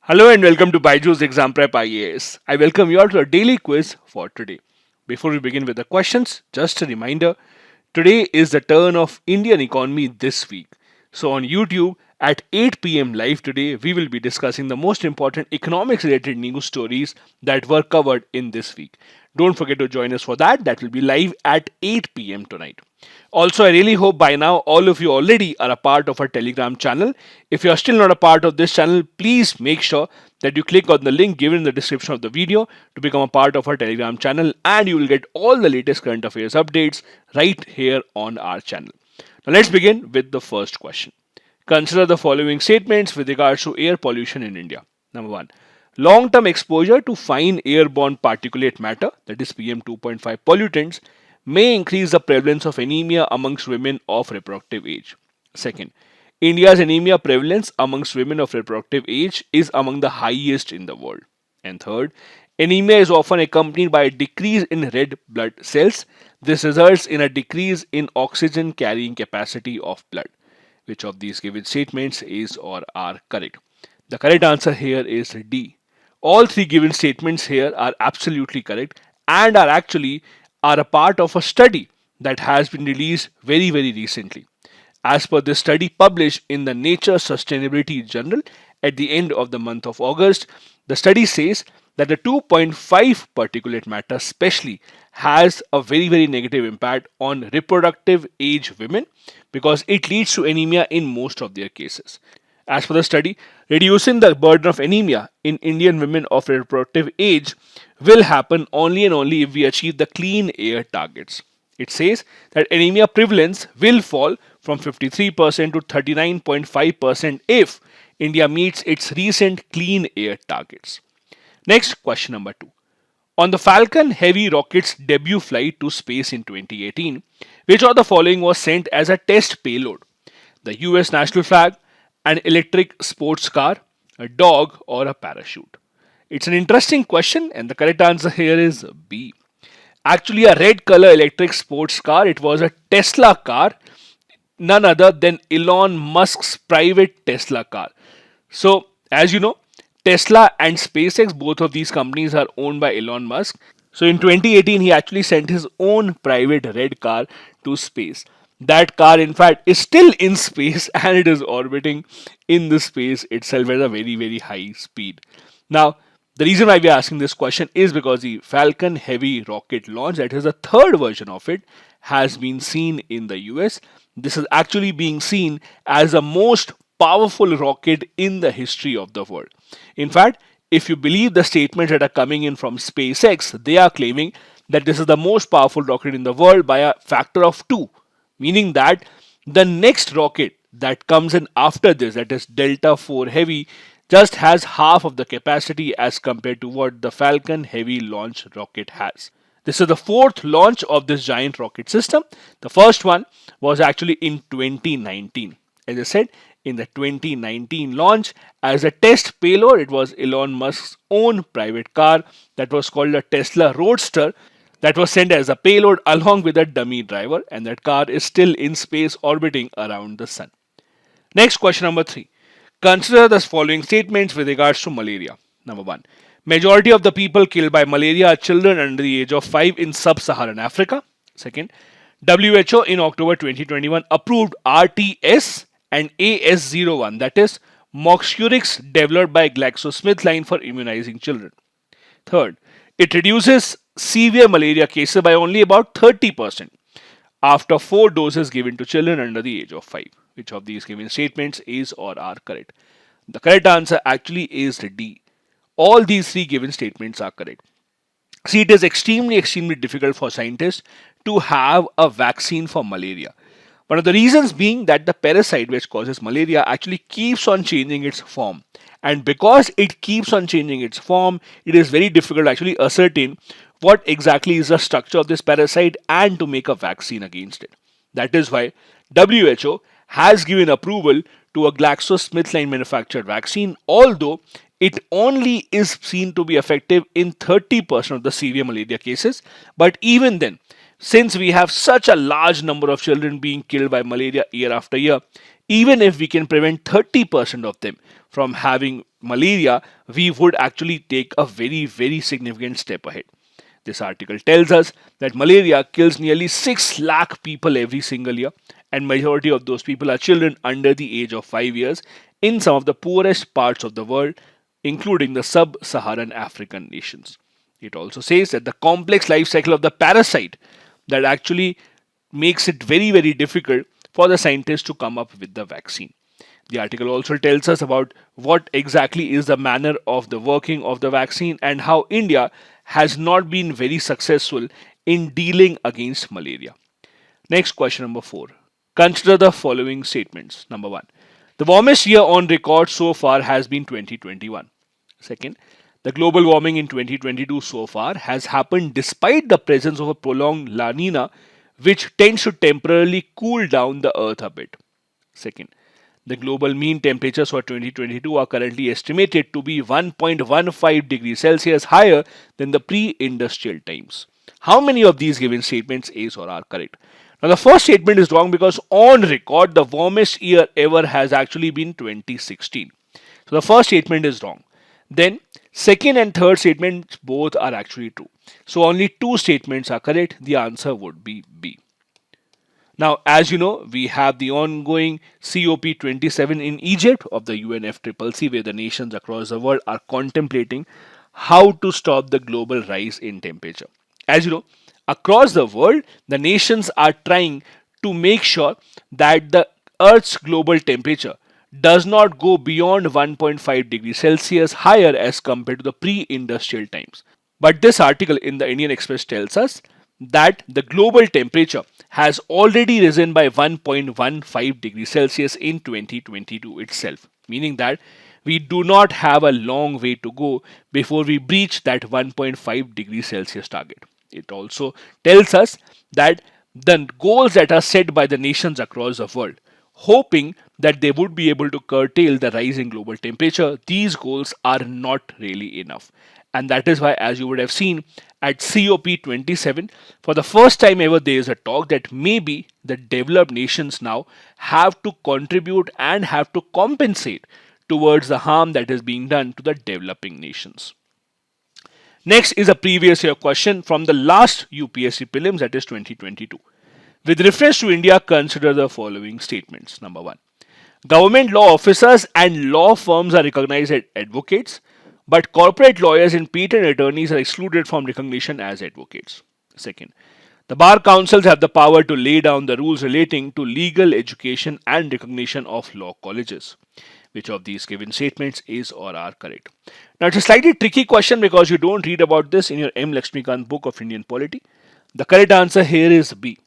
Hello and welcome to Byjus Exam Prep IAS. I welcome you all to a daily quiz for today. Before we begin with the questions, just a reminder, today is the turn of Indian economy this week. So on YouTube at 8 p.m. live today, we will be discussing the most important economics related news stories that were covered in this week. Don't forget to join us for that. That will be live at 8 p.m. tonight. Also, I really hope by now all of you already are a part of our Telegram channel. If you are still not a part of this channel, please make sure that you click on the link given in the description of the video to become a part of our Telegram channel, and you will get all the latest current affairs updates right here on our channel. Now let's begin with the first question. Consider the following statements with regards to air pollution in India. Number 1. Long-term exposure to fine airborne particulate matter, that is PM 2.5 pollutants, may increase the prevalence of anemia amongst women of reproductive age. Second, India's anemia prevalence amongst women of reproductive age is among the highest in the world. And third, anemia is often accompanied by a decrease in red blood cells. This results in a decrease in oxygen carrying capacity of blood. Which of these given statements is or are correct? The correct answer here is D. All three given statements here are absolutely correct and are a part of a study that has been released very recently. As per this study published in the Nature Sustainability Journal at the end of the month of August, the study says that the 2.5 particulate matter especially has a very negative impact on reproductive age women because it leads to anemia in most of their cases. As per the study, reducing the burden of anemia in Indian women of reproductive age will happen only and only if we achieve the clean air targets. It says that anemia prevalence will fall from 53% to 39.5% if India meets its recent clean air targets. Next, question number 2. On the Falcon Heavy rocket's debut flight to space in 2018, which of the following was sent as a test payload? The US national flag, an electric sports car, a dog, or a parachute? It's an interesting question, and the correct answer here is B. Actually, a red color electric sports car. It was a Tesla car, none other than Elon Musk's private Tesla car. So, as you know, Tesla and SpaceX, both of these companies are owned by Elon Musk. So, in 2018, he actually sent his own private red car to space. That car, in fact, is still in space and it is orbiting in the space itself at a very high speed. Now, the reason why we are asking this question is because the Falcon Heavy rocket launch, that is the third version of it, has been seen in the US. This is actually being seen as the most powerful rocket in the history of the world. In fact, if you believe the statements that are coming in from SpaceX, they are claiming that this is the most powerful rocket in the world by a factor of 2, meaning that the next rocket that comes in after this, that is Delta 4 Heavy, just has half of the capacity as compared to what the Falcon Heavy launch rocket has. This is the fourth launch of this giant rocket system. The first one was actually in 2019. As I said, in the 2019 launch, as a test payload, it was Elon Musk's own private car that was called a Tesla Roadster that was sent as a payload along with a dummy driver, and that car is still in space orbiting around the sun. Next, question number 3. Consider the following statements with regards to malaria. Number 1. Majority of the people killed by malaria are children under the age of 5 in sub-Saharan Africa. Second, WHO in October 2021 approved RTS and AS01, that is Moxurix developed by GlaxoSmithKline for immunizing children. Third, it reduces severe malaria cases by only about 30% after 4 doses given to children under the age of 5. Which of these given statements is or are correct? The correct answer actually is D. All these 3 given statements are correct. See, it is extremely difficult for scientists to have a vaccine for malaria. One of the reasons being that the parasite which causes malaria actually keeps on changing its form. And because it keeps on changing its form, it is very difficult to actually ascertain what exactly is the structure of this parasite and to make a vaccine against it. That is why WHO has given approval to a GlaxoSmithKline manufactured vaccine, although it only is seen to be effective in 30% of the severe malaria cases. But even then, since we have such a large number of children being killed by malaria year after year, even if we can prevent 30% of them from having malaria, we would actually take a very, very significant step ahead. This article tells us that malaria kills nearly 6 lakh people every single year, and majority of those people are children under the age of 5 years in some of the poorest parts of the world, including the sub-Saharan African nations. It also says that the complex life cycle of the parasite that actually makes it very, very difficult for the scientists to come up with the vaccine. The article also tells us about what exactly is the manner of the working of the vaccine and how India has not been very successful in dealing against malaria. Next, question number 4. Consider the following statements. Number 1. The warmest year on record so far has been 2021. Second, the global warming in 2022 so far has happened despite the presence of a prolonged La Nina, which tends to temporarily cool down the earth a bit. Second, the global mean temperatures for 2022 are currently estimated to be 1.15 degrees Celsius higher than the pre-industrial times. How many of these given statements is or are correct? Now the first statement is wrong because on record the warmest year ever has actually been 2016. So the first statement is wrong. Then second and third statements both are actually true. So only two statements are correct. The answer would be B. Now, as you know, we have the ongoing COP27 in Egypt of the UNFCCC, where the nations across the world are contemplating how to stop the global rise in temperature. As you know, across the world, the nations are trying to make sure that the Earth's global temperature does not go beyond 1.5 degrees Celsius higher as compared to the pre-industrial times. But this article in the Indian Express tells us that the global temperature has already risen by 1.15 degrees Celsius in 2022 itself, meaning that we do not have a long way to go before we breach that 1.5 degrees Celsius target. It also tells us that the goals that are set by the nations across the world, hoping that they would be able to curtail the rise in global temperature, these goals are not really enough. And that is why, as you would have seen at COP27, for the first time ever, there is a talk that maybe the developed nations now have to contribute and have to compensate towards the harm that is being done to the developing nations. Next is a previous year question from the last UPSC Prelims, that is 2022. With reference to India, consider the following statements. Number 1. Government law officers and law firms are recognized as advocates, but corporate lawyers and patent attorneys are excluded from recognition as advocates. Second, the bar councils have the power to lay down the rules relating to legal education and recognition of law colleges. Which of these given statements is or are correct? Now it's a slightly tricky question because you don't read about this in your M. Lakshmikant book of Indian polity. The correct answer here is B.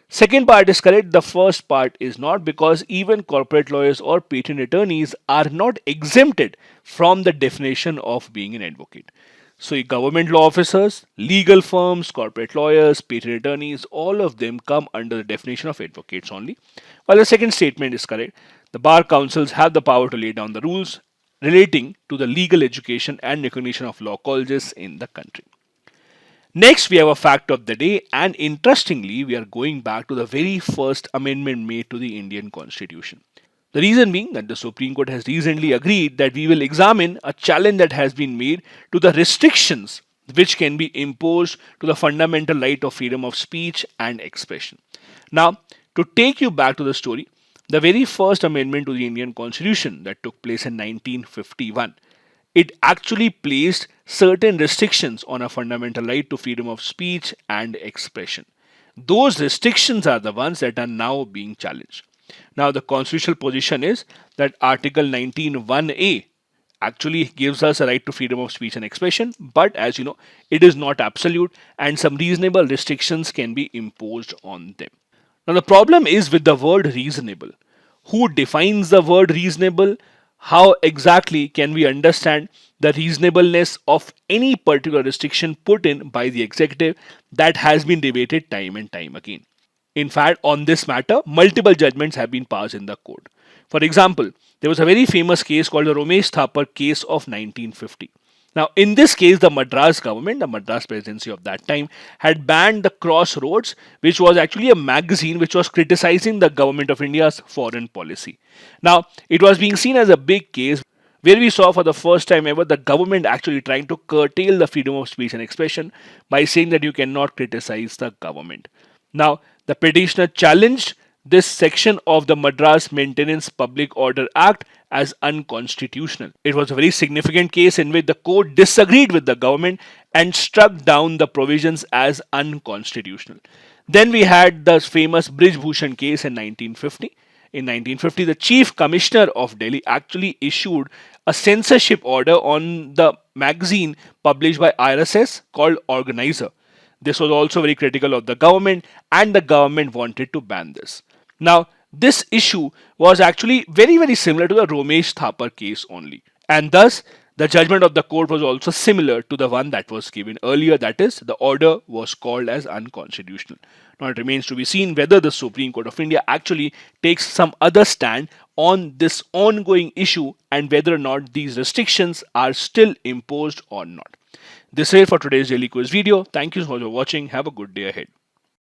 Second part is correct. The first part is not, because even corporate lawyers or patent attorneys are not exempted from the definition of being an advocate. So government law officers, legal firms, corporate lawyers, patent attorneys, all of them come under the definition of advocates only. While the second statement is correct. The bar councils have the power to lay down the rules relating to the legal education and recognition of law colleges in the country. Next, we have a fact of the day, and interestingly, we are going back to the very first amendment made to the Indian Constitution. The reason being that the Supreme Court has recently agreed that we will examine a challenge that has been made to the restrictions which can be imposed to the fundamental right of freedom of speech and expression. Now, to take you back to the story, the very first amendment to the Indian Constitution that took place in 1951, it actually placed certain restrictions on a fundamental right to freedom of speech and expression. Those restrictions are the ones that are now being challenged. Now, the constitutional position is that Article 19(1)(a) actually gives us a right to freedom of speech and expression, but as you know, it is not absolute and some reasonable restrictions can be imposed on them. Now, the problem is with the word reasonable. Who defines the word reasonable? How exactly can we understand the reasonableness of any particular restriction put in by the executive? That has been debated time and time again. In fact, on this matter, multiple judgments have been passed in the court. For example, there was a very famous case called the Ramesh Thapar case of 1950. Now, in this case, the Madras government, the Madras presidency of that time, had banned the Crossroads, which was actually a magazine which was criticizing the government of India's foreign policy. Now, it was being seen as a big case where we saw for the first time ever the government actually trying to curtail the freedom of speech and expression by saying that you cannot criticize the government. Now, the petitioner challenged this section of the Madras Maintenance Public Order Act as unconstitutional. It was a very significant case in which the court disagreed with the government and struck down the provisions as unconstitutional. Then we had the famous Brijbhushan case in 1950. In 1950, the Chief Commissioner of Delhi actually issued a censorship order on the magazine published by RSS called Organizer. This was also very critical of the government, and the government wanted to ban this. Now, this issue was actually very similar to the Romesh Thapar case only. And thus, the judgment of the court was also similar to the one that was given earlier, that is, the order was called as unconstitutional. Now, it remains to be seen whether the Supreme Court of India actually takes some other stand on this ongoing issue and whether or not these restrictions are still imposed or not. This is it for today's daily quiz video. Thank you so much for watching. Have a good day ahead.